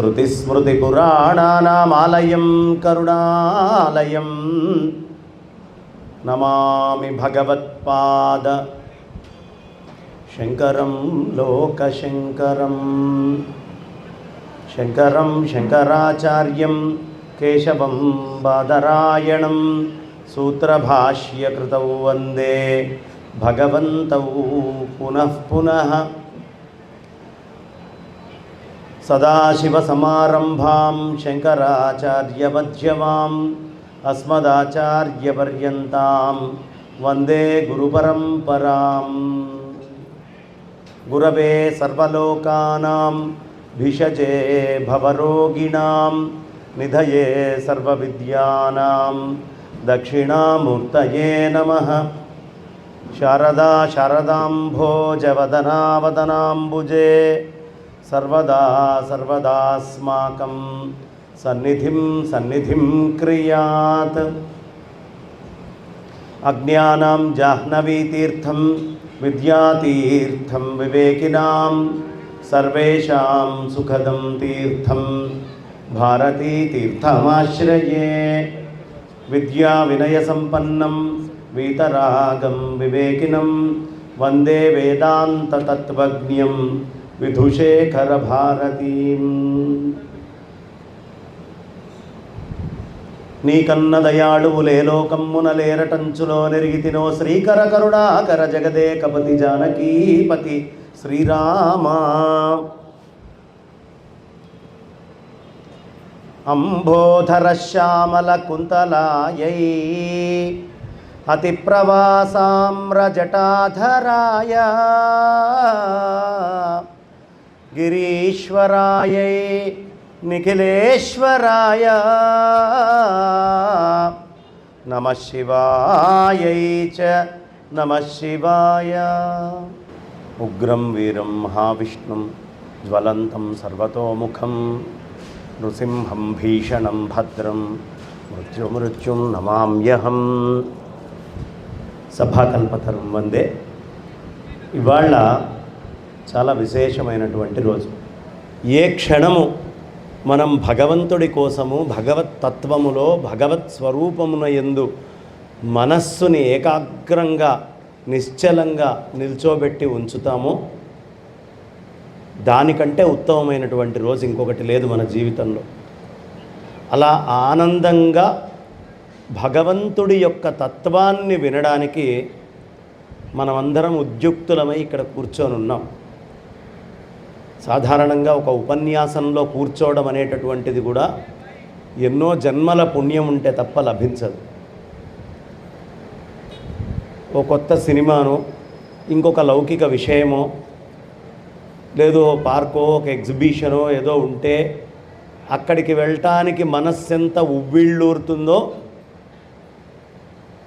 శృతిస్మృతిపురాణానామాలయం కరుణాలయం నమామి భగవత్పాద శంకరం లోకశంకరం. శంకరం శంకరాచార్యం కేశవం బాదరాయణం సూత్రభాష్యకృతౌ వందే భగవంతౌ పునః పునః. సదాశివసమారంభాం శంకరాచార్యమధ్యమాం అస్మదాచార్యపర్యంతాం వందే గురుపరంపరాం. గురవే సర్వలోకానాం భిషజే భవరోగిణాం నిధయే సర్వవిద్యానాం దక్షిణామూర్తయే నమః. శారదా శారదాంభోజవదనావదనాంబుజే సర్వదా సర్వదాస్మాకం సన్నిధిం క్రియాత్. అజ్ఞానాం జాహ్నవీతీర్థం విద్యాతీర్థం వివేకినాం సర్వేషాం సుఖదం తీర్థం భారతీతీర్థమాశ్రయే. విద్యా వినయ సంపన్నం వీతరాగం వివేకినం వందే వేదాంత తత్వజ్ఞం విధుశేఖర భారతీం. నీకన్న దయాళువులే లోకమ్మున లేరటంచులో నెరిగితినో శ్రీకర కరుణాకర జగదేకపతి జానకీపతి శ్రీరామ. అంబోధర శ్యామల కుంతలాయై అతిప్రవాసామ్రజటాధరాయ గిరీశ్వరాయై నిఖిలేశ్వరాయ నమః శివాయై చ నమః శివాయ. ఉగ్రం వీరం మహావిష్ణుం జ్వలంతం సర్వతోముఖం నృసింహం భీషణం భద్రం మృత్యుం నమామ్యహం. సభాకల్పతరం వందే. ఇవాళ చాలా విశేషమైనటువంటి రోజు. ఏ క్షణము మనం భగవంతుడి కోసము భగవత్ తత్వములో భగవత్ స్వరూపమున యందు మనస్సుని ఏకాగ్రంగా నిశ్చలంగా నిల్చోబెట్టి ఉంచుతామో దానికంటే ఉత్తమమైనటువంటి రోజు ఇంకొకటి లేదు మన జీవితంలో. అలా ఆనందంగా భగవంతుడి యొక్క తత్వాన్ని వినడానికి మనమందరం ఉద్యుక్తులమై ఇక్కడ కూర్చొని ఉన్నాం. సాధారణంగా ఒక ఉపన్యాసంలో కూర్చోవడం అనేటటువంటిది కూడా ఎన్నో జన్మల పుణ్యం ఉంటే తప్ప లభించదు. ఓ కొత్త సినిమానో ఇంకొక లౌకిక విషయమో లేదో పార్కో ఒక ఎగ్జిబిషనో ఏదో ఉంటే అక్కడికి వెళ్ళటానికి మనస్సెంత ఉవ్విళ్ళూరుతుందో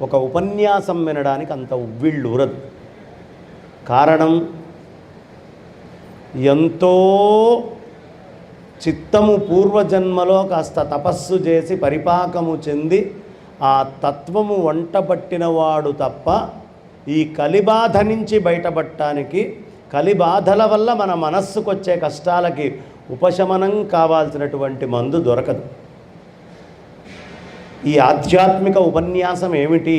ఒక ఉపన్యాసం వినడానికి అంత ఉవ్విళ్ళూరదు. కారణం, ఎంతో చిత్తము పూర్వజన్మలో కాస్త తపస్సు చేసి పరిపాకము చెంది ఆ తత్వము వంటబట్టినవాడు తప్ప ఈ కలిబాధ నుంచి బయటపడటానికి, కలిబాధల వల్ల మన మనస్సుకు వచ్చే కష్టాలకి ఉపశమనం కావాల్సినటువంటి మందు దొరకదు. ఈ ఆధ్యాత్మిక ఉపన్యాసం ఏమిటి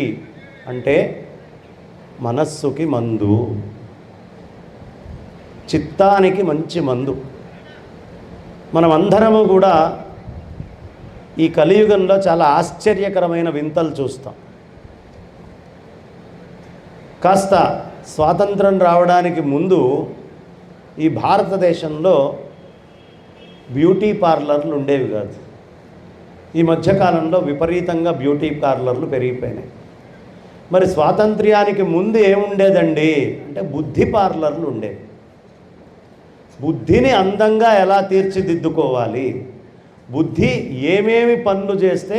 అంటే మనస్సుకి మందు, చిత్తానికి మంచి మందు. మనమందరము కూడా ఈ కలియుగంలో చాలా ఆశ్చర్యకరమైన వింతలు చూస్తాం. కాస్త స్వాతంత్రం రావడానికి ముందు ఈ భారతదేశంలో బ్యూటీ పార్లర్లు ఉండేవి కాదు. ఈ మధ్యకాలంలో విపరీతంగా బ్యూటీ పార్లర్లు పెరిగిపోయినాయి. మరి స్వాతంత్ర్యానికి ముందు ఏముండేదండి అంటే బుద్ధి పార్లర్లు ఉండేవి. బుద్ధిని అందంగా ఎలా తీర్చిదిద్దుకోవాలి, బుద్ధి ఏమేమి పనులు చేస్తే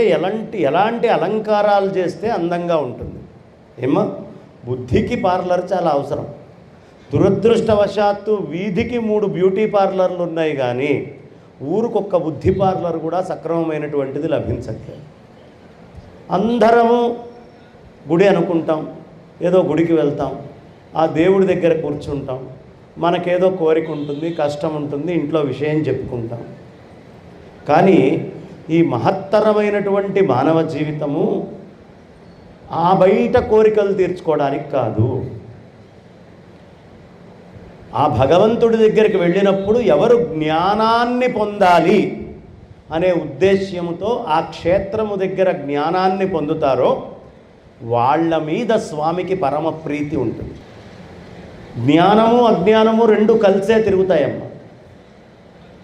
ఎలాంటి అలంకారాలు చేస్తే అందంగా ఉంటుంది. ఏమో బుద్ధికి పార్లర్ చాలా అవసరం. దురదృష్టవశాత్తు వీధికి 3 బ్యూటీ పార్లర్లు ఉన్నాయి, కానీ ఊరికొక్క బుద్ధి పార్లర్ కూడా సక్రమమైనటువంటిది లభించట్లేదు. అందరము గుడి అనుకుంటాం, ఏదో గుడికి వెళ్తాం, ఆ దేవుడి దగ్గర కూర్చుంటాం, మనకేదో కోరిక ఉంటుంది, కష్టం ఉంటుంది, ఇంట్లో విషయం చెప్పుకుంటాం. కానీ ఈ మహత్తరమైనటువంటి మానవ జీవితము ఆ బయట కోరికలు తీర్చుకోవడానికి కాదు. ఆ భగవంతుడి దగ్గరికి వెళ్ళినప్పుడు ఎవరు జ్ఞానాన్ని పొందాలి అనే ఉద్దేశ్యముతో ఆ క్షేత్రము దగ్గర జ్ఞానాన్ని పొందుతారో వాళ్ళ మీద స్వామికి పరమ ప్రీతి ఉంటుంది. జ్ఞానము అజ్ఞానము రెండు కలిసే తిరుగుతాయమ్మ.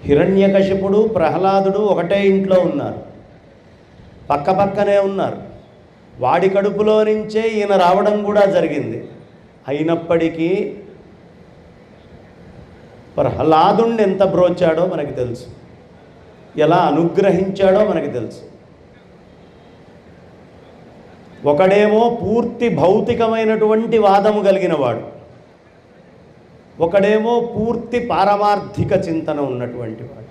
హిరణ్యకశిపుడు ప్రహ్లాదుడు ఒకటే ఇంట్లో ఉన్నారు, పక్కపక్కనే ఉన్నారు. వాడి కడుపులో నుంచే ఈయన రావడం కూడా జరిగింది. అయినప్పటికీ ప్రహ్లాదుణ్ణి ఎంత బ్రోచాడో మనకి తెలుసు, ఎలా అనుగ్రహించాడో మనకి తెలుసు. ఒకడేమో పూర్తి భౌతికమైనటువంటి వాదము కలిగిన వాడు, ఒకడేమో పూర్తి పారమార్థిక చింతన ఉన్నటువంటి వాడు.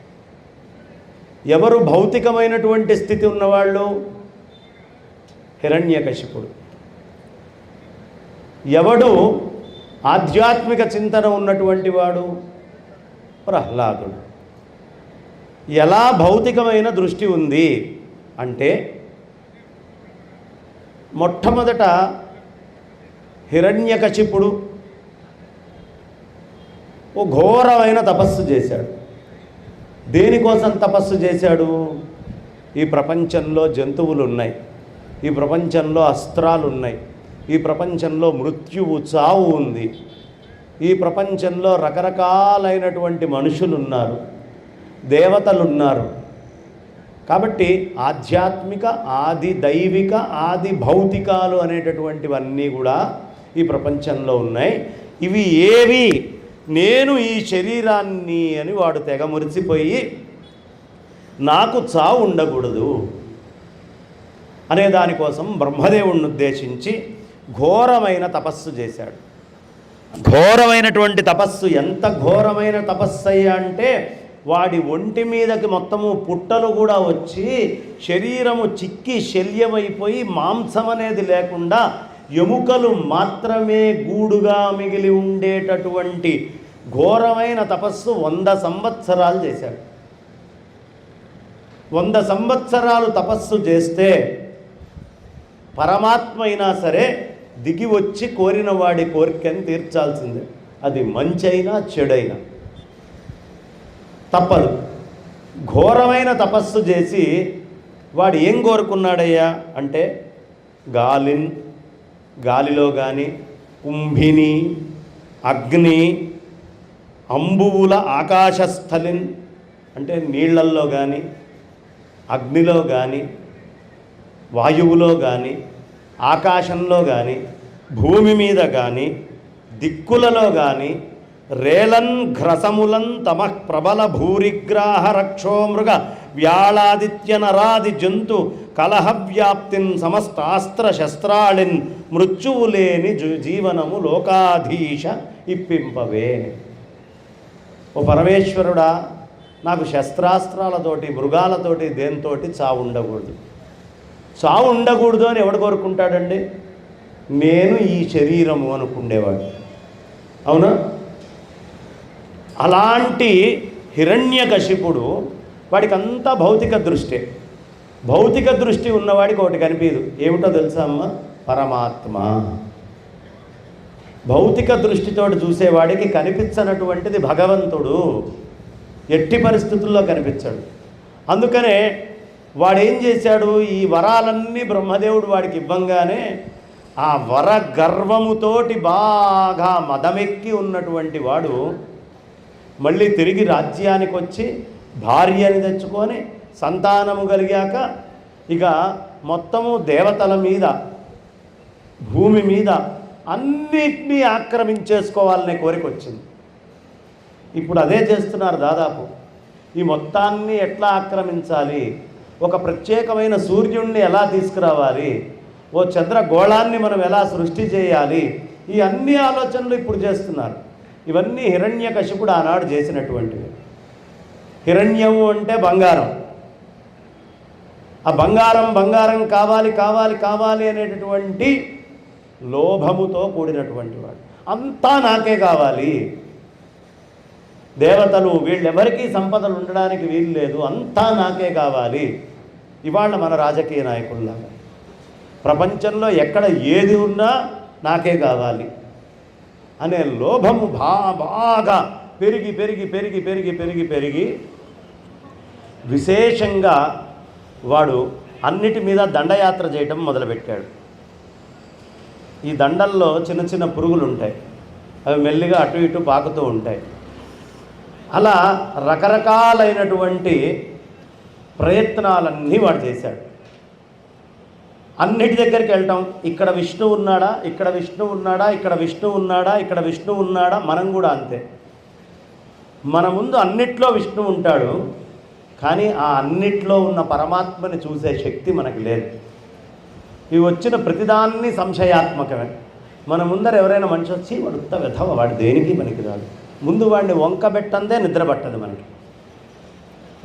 ఎవరు భౌతికమైనటువంటి స్థితి ఉన్నవాళ్ళు? హిరణ్యకశిపుడు. ఎవడు ఆధ్యాత్మిక చింతన ఉన్నటువంటి వాడు? ప్రహ్లాదుడు. ఎలా భౌతికమైన దృష్టి ఉంది అంటే, మొట్టమొదట హిరణ్యకశిపుడు ఓ ఘోరమైన తపస్సు చేశాడు. దేనికోసం తపస్సు చేశాడు? ఈ ప్రపంచంలో జంతువులు ఉన్నాయి, ఈ ప్రపంచంలో అస్త్రాలు ఉన్నాయి, ఈ ప్రపంచంలో మృత్యువు చావు ఉంది, ఈ ప్రపంచంలో రకరకాలైనటువంటి మనుషులు ఉన్నారు, దేవతలు ఉన్నారు. కాబట్టి ఆధ్యాత్మిక, ఆది దైవిక, ఆది భౌతికాలు అనేటటువంటివన్నీ కూడా ఈ ప్రపంచంలో ఉన్నాయి. ఇవి ఏవి నేను ఈ శరీరాన్ని అని వాడు తెగ మురిసిపోయి నాకు చావు ఉండకూడదు అనే దానికోసం బ్రహ్మదేవుణ్ణి ఉద్దేశించి ఘోరమైన తపస్సు చేశాడు. ఘోరమైనటువంటి తపస్సు. ఎంత ఘోరమైన తపస్సు అయ్యా అంటే, వాడి ఒంటి మీదకి మొత్తము పుట్టలు కూడా వచ్చి శరీరము చిక్కి శల్యమైపోయి మాంసం అనేది లేకుండా ఎముకలు మాత్రమే గూడుగా మిగిలి ఉండేటటువంటి ఘోరమైన తపస్సు 100 సంవత్సరాలు చేశాడు. 100 సంవత్సరాలు తపస్సు చేస్తే పరమాత్మ అయినా సరే దిగి వచ్చి కోరిన వాడి కోరికని తీర్చాల్సిందే. అది మంచైనా చెడైనా తప్పదు. ఘోరమైన తపస్సు చేసి వాడు ఏం కోరుకున్నాడయ్యా అంటే, గాలిలో కానీ, కుంభిని, అగ్ని, అంబువుల ఆకాశస్థలిన్ అంటే నీళ్లల్లో కానీ, అగ్నిలో కానీ, వాయువులో కానీ, ఆకాశంలో కానీ, భూమి మీద కానీ, దిక్కులలో కానీ, రేలన్ ఘ్రసములన్ తమః ప్రబల భూరిగ్రాహ రక్షోమృగ వ్యాళాదిత్య నరాది జంతు కలహవ్యాప్తిన్ సమస్తాస్త్ర శస్త్రాళిన్ మృత్యువు లేని జీవనము లోకాధీశ ఇప్పింపవే. ఓ పరమేశ్వరుడా, నాకు శస్త్రాస్త్రాలతోటి, మృగాలతోటి, దేనితోటి చావు ఉండకూడదు. చావు ఉండకూడదు అని ఎవడు కోరుకుంటాడండి? నేను ఈ శరీరము అనుకుండేవాడు. అవునా? అలాంటి హిరణ్యకశిపుడు, వాడికి అంతా భౌతిక దృష్టి. భౌతిక దృష్టి ఉన్నవాడికి ఒకటి కనిపించదు. ఏమిటో తెలుసా అమ్మ? పరమాత్మ. భౌతిక దృష్టితోటి చూసేవాడికి కనిపించనటువంటిది భగవంతుడు. ఎట్టి పరిస్థితుల్లో కనిపించాడు. అందుకనే వాడేం చేశాడు? ఈ వరాలన్నీ బ్రహ్మదేవుడు వాడికి ఇవ్వంగానే ఆ వర గర్వముతోటి బాగా మదమెక్కి ఉన్నటువంటి వాడు మళ్ళీ తిరిగి రాజ్యానికి వచ్చి భార్యని తెచ్చుకొని సంతానము కలిగాక ఇక మొత్తము దేవతల మీద, భూమి మీద అన్నిటినీ ఆక్రమించేసుకోవాలనే కోరిక వచ్చింది. ఇప్పుడు అదే చేస్తున్నారు దాదాపు. ఈ మొత్తాన్ని ఎట్లా ఆక్రమించాలి, ఒక ప్రత్యేకమైన సూర్యుడిని ఎలా తీసుకురావాలి, ఓ చంద్రగోళాన్ని మనం ఎలా సృష్టి చేయాలి, ఈ అన్ని ఆలోచనలు ఇప్పుడు చేస్తున్నారు. ఇవన్నీ హిరణ్యకశిపుడు ఆనాడు చేసినటువంటివి. హిరణ్యము అంటే బంగారం. ఆ బంగారం కావాలి కావాలి కావాలి అనేటటువంటి లోభముతో కూడినటువంటి వాడు. అంతా నాకే కావాలి. దేవతలు వీళ్ళెవరికీ సంపదలు ఉండడానికి వీలు లేదు, అంతా నాకే కావాలి. ఇవాళ మన రాజకీయ నాయకుల్లాగా ప్రపంచంలో ఎక్కడ ఏది ఉన్నా నాకే కావాలి అనే లోభము బాగా పెరిగి పెరిగి పెరిగి పెరిగి పెరిగి పెరిగి విశేషంగా వాడు అన్నిటి మీద దండయాత్ర చేయటం మొదలుపెట్టాడు. ఈ దండల్లో చిన్న చిన్న పురుగులు ఉంటాయి, అవి మెల్లిగా అటు ఇటు పాకుతూ ఉంటాయి. అలా రకరకాలైనటువంటి ప్రయత్నాలన్నీ వాడు చేశాడు. అన్నిటి దగ్గరికి వెళ్ళటం, ఇక్కడ విష్ణు ఉన్నాడా, ఇక్కడ విష్ణు ఉన్నాడా, ఇక్కడ విష్ణు ఉన్నాడా, ఇక్కడ విష్ణు ఉన్నాడా. మనం కూడా అంతే, మన ముందు అన్నిట్లో విష్ణు ఉంటాడు, కానీ ఆ అన్నిట్లో ఉన్న పరమాత్మని చూసే శక్తి మనకి లేదు. ఇవి వచ్చిన ప్రతిదాన్ని సంశయాత్మకమే. మన ముందర ఎవరైనా మనిషి వచ్చి వాడు ఉత్త వెధవ, వాడు దేనికి మనకి రాదు, ముందు వాడిని వంకబెట్టందే నిద్ర పట్టదు మనకి.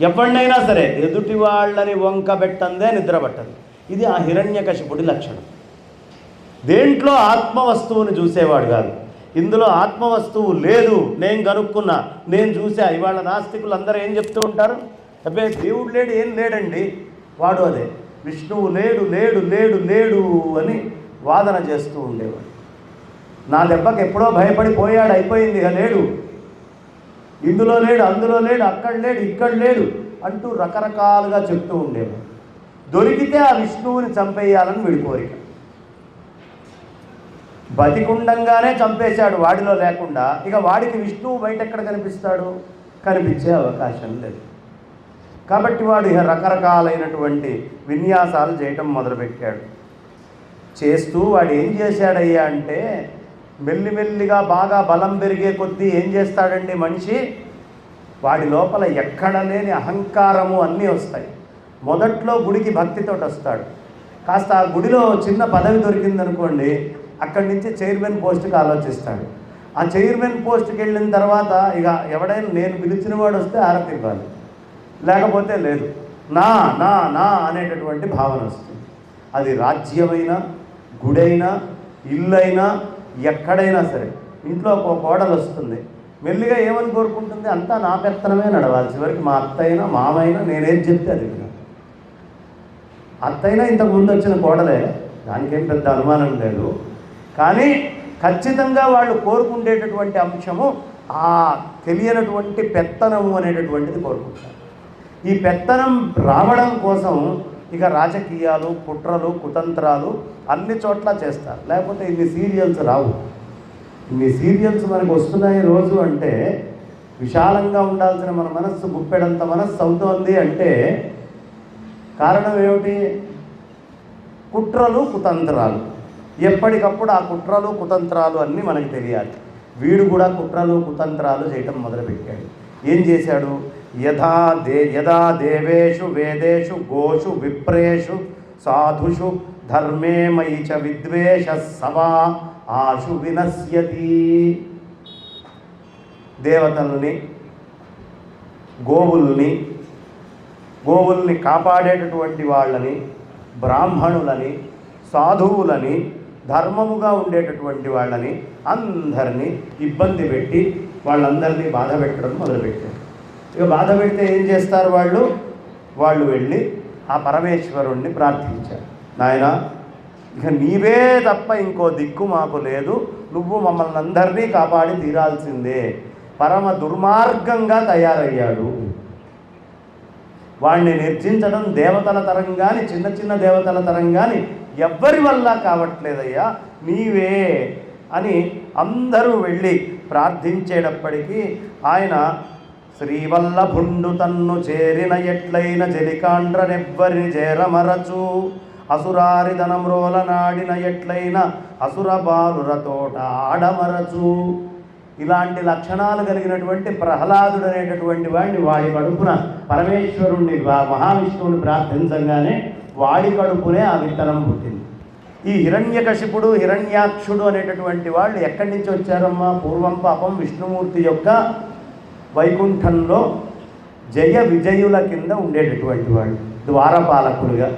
ఎవరినైనా సరే ఎదుటి వాళ్ళని వంకబెట్టందే నిద్ర పట్టదు. ఇది ఆ హిరణ్యకశిపుడి లక్షణం. దేంట్లో ఆత్మవస్తువుని చూసేవాడు కాదు. ఇందులో ఆత్మవస్తువు లేదు, నేను కనుక్కున్నా, నేను చూసా. ఇవాళ నాస్తికులు అందరూ ఏం చెప్తూ ఉంటారు, అబ్బే దేవుడు లేడు, ఏం లేడండి. వాడు అదే విష్ణువు లేడు లేడు లేడు లేడు అని వాదన చేస్తూ ఉండేవాడు. నా దెబ్బకి ఎప్పుడో భయపడిపోయాడు, అయిపోయింది, ఇక లేడు, ఇందులో లేడు, అందులో లేడు, అక్కడ లేడు, ఇక్కడ లేడు అంటూ రకరకాలుగా చెప్తూ ఉండేవాడు. దొరికితే ఆ విష్ణువుని చంపేయాలని వీడి కోరిక. బతికుండంగానే చంపేశాడు వాడిలో లేకుండా, ఇక వాడికి విష్ణువు బయట ఎక్కడ కనిపిస్తాడు, కనిపించే అవకాశం లేదు. కాబట్టి వాడు ఇక రకరకాలైనటువంటి విన్యాసాలు చేయటం మొదలుపెట్టాడు. చేస్తూ వాడు ఏం చేశాడయ్యా అంటే, మెల్లిమెల్లిగా బాగా బలం పెరిగే కొద్దీ ఏం చేస్తాడండి మనిషి, వాడి లోపల ఎక్కడ లేని అహంకారము అన్నీ వస్తాయి. మొదట్లో గుడికి భక్తితోటి వస్తాడు, కాస్త ఆ గుడిలో చిన్న పదవి దొరికిందనుకోండి, అక్కడి నుంచి చైర్మన్ పోస్ట్కి ఆలోచిస్తాడు. ఆ చైర్మన్ పోస్ట్కి వెళ్ళిన తర్వాత ఇక ఎవడైనా నేను పిలిచిన వాడు వస్తే ఆరతి ఇవ్వాలి, లేకపోతే లేదు, నా నా నా అనేటటువంటి భావన వస్తుంది. అది రాజ్యమైనా, గుడైనా, ఇల్లైనా, ఎక్కడైనా సరే. ఇంట్లో ఒక కోడలు వస్తుంది, మెల్లిగా ఏమని కోరుకుంటుంది, అంతా నా పెత్తనమే నడవాలి, చివరికి మా అత్తైనా మామైనా నేనేం చెప్తే అది విన. అత్తైనా ఇంతకు ముందు వచ్చిన కోడలే, దానికేం పెద్ద అనుమానం లేదు. కానీ ఖచ్చితంగా వాళ్ళు కోరుకుండేటటువంటి అంశము ఆ తెలియనటువంటి పెత్తనము అనేటటువంటిది కోరుకుంటారు. ఈ పెత్తనం రావడం కోసం ఇక రాజకీయాలు, కుట్రలు, కుతంత్రాలు అన్ని చోట్ల చేస్తారు, లేకపోతే ఇన్ని సీరియల్స్ రావు. ఇన్ని సీరియల్స్ మనకు వస్తున్నాయి రోజు అంటే, విశాలంగా ఉండాల్సిన మన మనస్సు గుప్పెడంత మనస్సు అవుతోంది అంటే కారణం ఏమిటి, కుట్రలు, కుతంత్రాలు. ఎప్పటికప్పుడు ఆ కుట్రలు, కుతంత్రాలు అన్నీ మనకి తెలియాలి. వీడు కూడా కుట్రలు, కుతంత్రాలు చేయటం మొదలుపెట్టాడు. ఏం చేశాడు, యదా దేవేషు వేదేషు గోషు విప్రేషు సాధుషు ధర్మే మయి చ విద్వేష సవా ఆశు వినశ్యతి. దేవతల్ని, గోవుల్ని కాపాడేటటువంటి వాళ్ళని, బ్రాహ్మణులని, సాధువులని, ధర్మముగా ఉండేటటువంటి వాళ్ళని అందరినీ ఇబ్బంది పెట్టి వాళ్ళందరినీ బాధ పెట్టడం మొదలుపెట్టారు. ఇక బాధ పెడితే ఏం చేస్తారు వాళ్ళు వెళ్ళి ఆ పరమేశ్వరుణ్ణి ప్రార్థించారు, నాయనా ఇక నీవే తప్ప ఇంకో దిక్కు మాకు లేదు, నువ్వు మమ్మల్ని అందరినీ కాపాడి తీరాల్సిందే. పరమ దుర్మార్గంగా తయారయ్యాడు, వాడిని నిర్జించడం దేవతల తరం కానీ, చిన్న చిన్న దేవతల తరం కానీ ఎవ్వరి వల్ల కావట్లేదయ్యా, నీవే అని అందరూ వెళ్ళి ప్రార్థించేటప్పటికీ ఆయన శ్రీవల్లభుండు తన్ను చేరిన ఎట్లైన జలికాండ్రనెవ్వరిని చేరమరచు, అసురారిధనమ్రోల నాడిన ఎట్లయిన అసుర బాలురతోట ఆడమరచు. ఇలాంటి లక్షణాలు కలిగినటువంటి ప్రహ్లాదుడు అనేటటువంటి వాడిని వాడి కడుపున పరమేశ్వరుణ్ణి, మహావిష్ణువుని ప్రార్థించగానే వాడి కడుపునే ఆ విత్తనం పుట్టింది. ఈ హిరణ్యకశిపుడు, హిరణ్యాక్షుడు అనేటటువంటి వాళ్ళు ఎక్కడి నుంచి వచ్చారమ్మా, పూర్వం పాపం విష్ణుమూర్తి యొక్క వైకుంఠంలో జయ విజయుల కింద ఉండేటటువంటి వాళ్ళు, ద్వారపాలకులుగా.